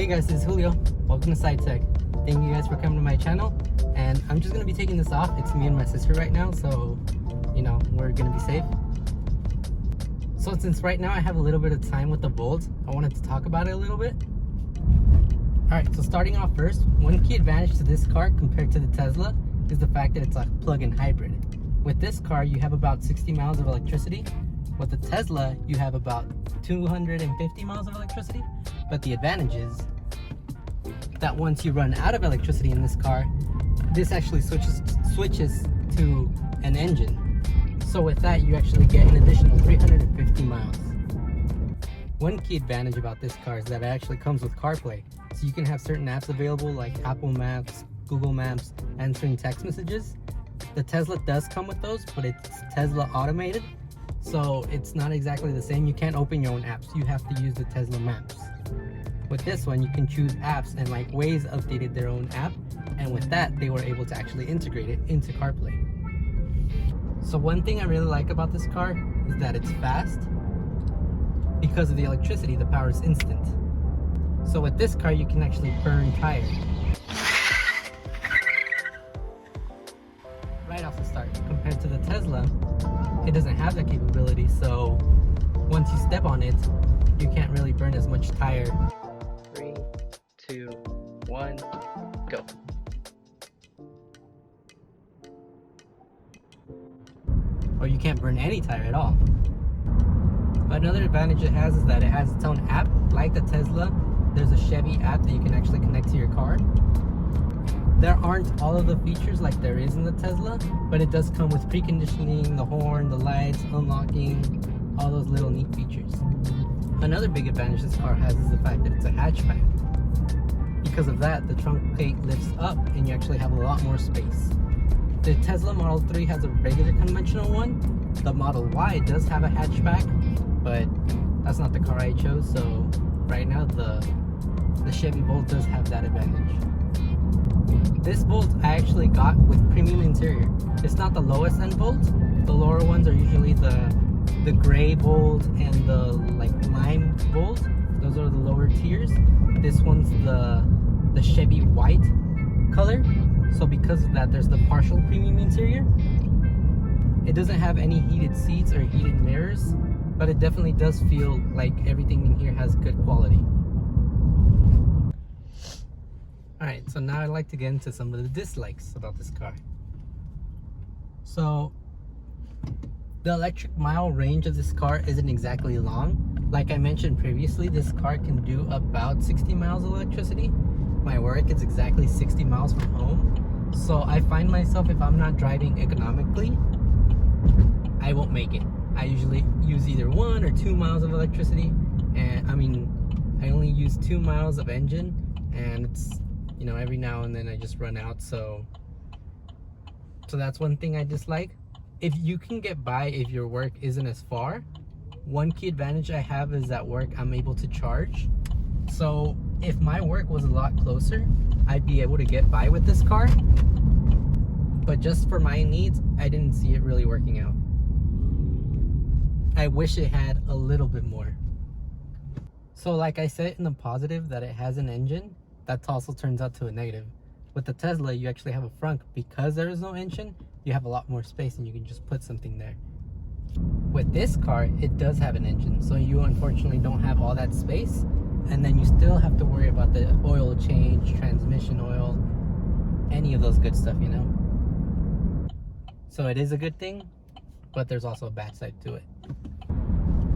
Hey guys, this is Julio. Welcome to Side Tech. Thank you guys for coming to my channel. And I'm just gonna be taking this off. It's me and my sister right now, so we're gonna be safe. So since right now I have a little bit of time with the Bolt, I wanted to talk about it a little bit. Alright, so starting off first, one key advantage to this car compared to the Tesla is the fact that it's a plug-in hybrid. With this car, you have about 60 miles of electricity. With the Tesla, you have about 250 miles of electricity. But the advantage is that once you run out of electricity in this car, this actually switches to an engine. So with that, you actually get an additional 350 miles. One key advantage about this car is that it actually comes with CarPlay. So you can have certain apps available like Apple Maps, Google Maps, answering text messages. The Tesla does come with those, but it's Tesla automated. So it's not exactly the same. You can't open your own apps. You have to use the Tesla Maps. With this one, you can choose apps, and like Waze updated their own app. And with that, they were able to actually integrate it into CarPlay. So one thing I really like about this car is that it's fast. Because of the electricity, the power is instant. So with this car, you can actually burn tires right off the start. Compared to the Tesla, it doesn't have that capability, so once you step on it, you can't really burn as much tire. 3, 2, 1, go. Or you can't burn any tire at all. But another advantage it has is that it has its own app. Like the Tesla, there's a Chevy app that you can actually connect to your car. There aren't all of the features like there is in the Tesla, but it does come with preconditioning, the horn, the lights, unlocking, all those little neat features. Another big advantage this car has is the fact that it's a hatchback. Because of that, the trunk plate lifts up and you actually have a lot more space. The Tesla Model 3 has a regular conventional one. The Model Y does have a hatchback, but that's not the car I chose, so right now the Chevy Bolt does have that advantage. This Bolt I actually got with premium interior. It's not the lowest end Bolt. The lower ones are usually the gray Bolt and the like lime Bolt. Those are the lower tiers. This one's the Chevy white color. So because of that, there's the partial premium interior. It doesn't have any heated seats or heated mirrors, but it definitely does feel like everything in here has good quality. Alright, so now I'd like to get into some of the dislikes about this car. So, the electric mile range of this car isn't exactly long. Like I mentioned previously, this car can do about 60 miles of electricity. My work is exactly 60 miles from home. So I find myself, if I'm not driving economically, I won't make it. I usually use either 1 or 2 miles of electricity. And I only use 2 miles of engine, and it's every now and then I just run out, so that's one thing I dislike. If you can get by if your work isn't as far, one key advantage I have is at work I'm able to charge. So if my work was a lot closer, I'd be able to get by with this car, but just for my needs, I didn't see it really working out. I wish it had a little bit more. So like I said in the positive that it has an engine, that also turns out to a negative. With the Tesla, you actually have a frunk. Because there is no engine, you have a lot more space and you can just put something there. With this car, it does have an engine, so you unfortunately don't have all that space, and then you still have to worry about the oil change, transmission oil, any of those good stuff, So it is a good thing, but there's also a bad side to it.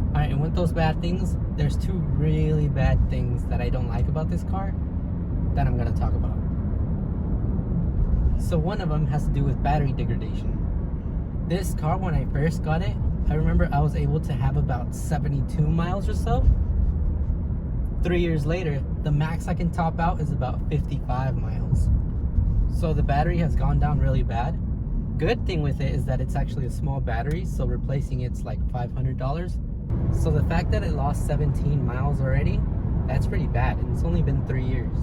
Alright, and with those bad things, there's 2 really bad things that I don't like about this car that I'm going to talk about. So one of them has to do with battery degradation. This car, when I first got it, I remember I was able to have about 72 miles or so. 3 years later, the max I can top out is about 55 miles. So the battery has gone down really bad. Good thing with it is that it's actually a small battery, so replacing it's like $500. So the fact that it lost 17 miles already, that's pretty bad, and it's only been 3 years.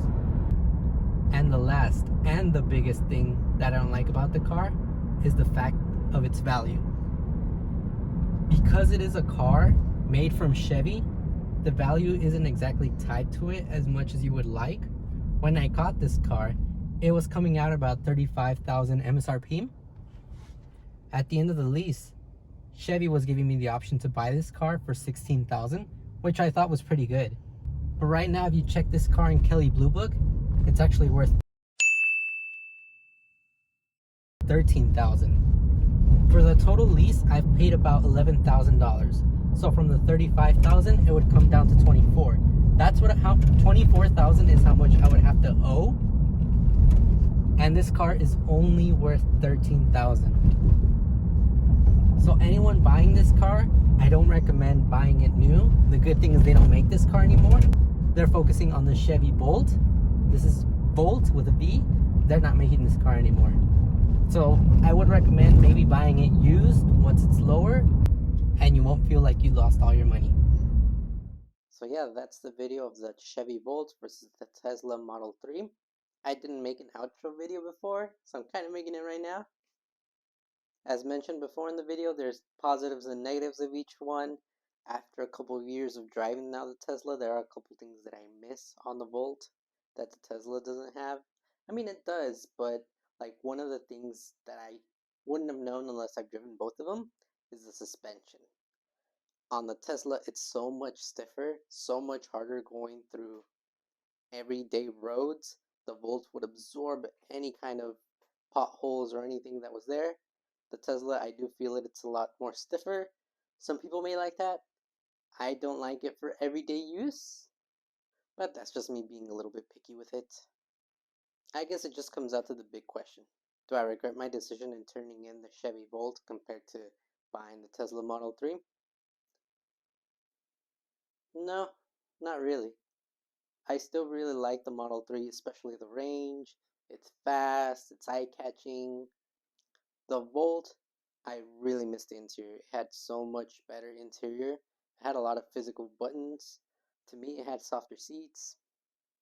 And the last and the biggest thing that I don't like about the car is the fact of its value. Because it is a car made from Chevy, the value isn't exactly tied to it as much as you would like. When I got this car, it was coming out about 35,000 MSRP. At the end of the lease, Chevy was giving me the option to buy this car for 16,000, which I thought was pretty good. But right now, if you check this car in Kelley Blue Book, it's actually worth 13,000. For the total lease, I've paid about $11,000. So from the 35,000, it would come down to 24. That's what 24,000 is how much I would have to owe. And this car is only worth 13,000. So anyone buying this car, I don't recommend buying it new. The good thing is they don't make this car anymore. They're focusing on the Chevy Bolt. This is Bolt with a B. They're not making this car anymore. So I would recommend maybe buying it used once it's lower and you won't feel like you lost all your money. So yeah, that's the video of the Chevy Bolt versus the Tesla Model 3. I didn't make an outro video before, so I'm kind of making it right now. As mentioned before in the video, there's positives and negatives of each one. After a couple of years of driving now the Tesla, there are a couple things that I miss on the Volt that the Tesla doesn't have. I mean, it does, but like one of the things that I wouldn't have known unless I've driven both of them is the suspension. On the Tesla, it's so much stiffer, so much harder going through everyday roads. The Volt would absorb any kind of potholes or anything that was there. The Tesla, I do feel it's a lot more stiffer. Some people may like that. I don't like it for everyday use, but that's just me being a little bit picky with it. I guess it just comes out to the big question. Do I regret my decision in turning in the Chevy Bolt compared to buying the Tesla Model 3? No, not really. I still really like the Model 3, especially the range. It's fast, it's eye-catching. The Volt, I really missed the interior. It had so much better interior. It had a lot of physical buttons. To me, it had softer seats.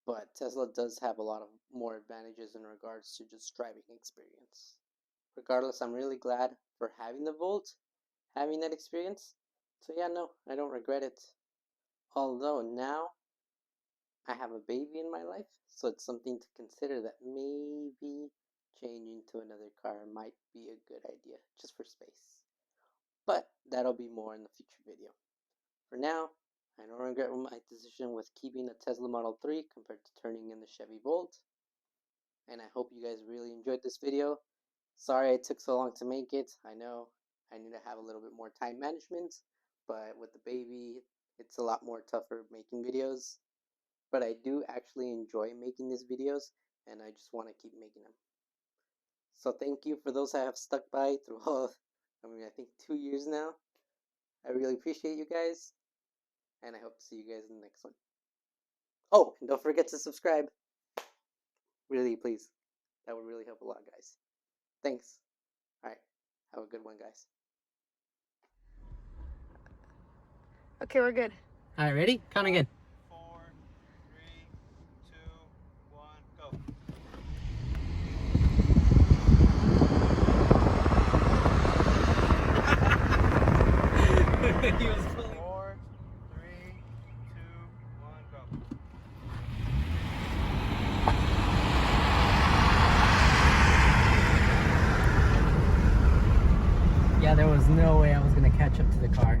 But Tesla does have a lot of more advantages in regards to just driving experience. Regardless, I'm really glad for having the Volt, having that experience. So yeah, no, I don't regret it. Although now, I have a baby in my life, so it's something to consider that maybe changing to another car might be a good idea, just for space. But that'll be more in the future video. For now, I don't regret my decision with keeping the Tesla Model 3 compared to turning in the Chevy Bolt. And I hope you guys really enjoyed this video. Sorry it took so long to make it. I know I need to have a little bit more time management, but with the baby, it's a lot more tougher making videos. But I do actually enjoy making these videos, and I just want to keep making them. So thank you for those that have stuck by through all, I think 2 years now. I really appreciate you guys, and I hope to see you guys in the next one. Oh, and don't forget to subscribe. Really, please. That would really help a lot, guys. Thanks. Alright, have a good one, guys. Okay, we're good. Alright, ready? Count again. 4, 3, 2, 1, go. He was pulling. 4, 3, 2, 1, go. Yeah, there was no way I was gonna catch up to the car.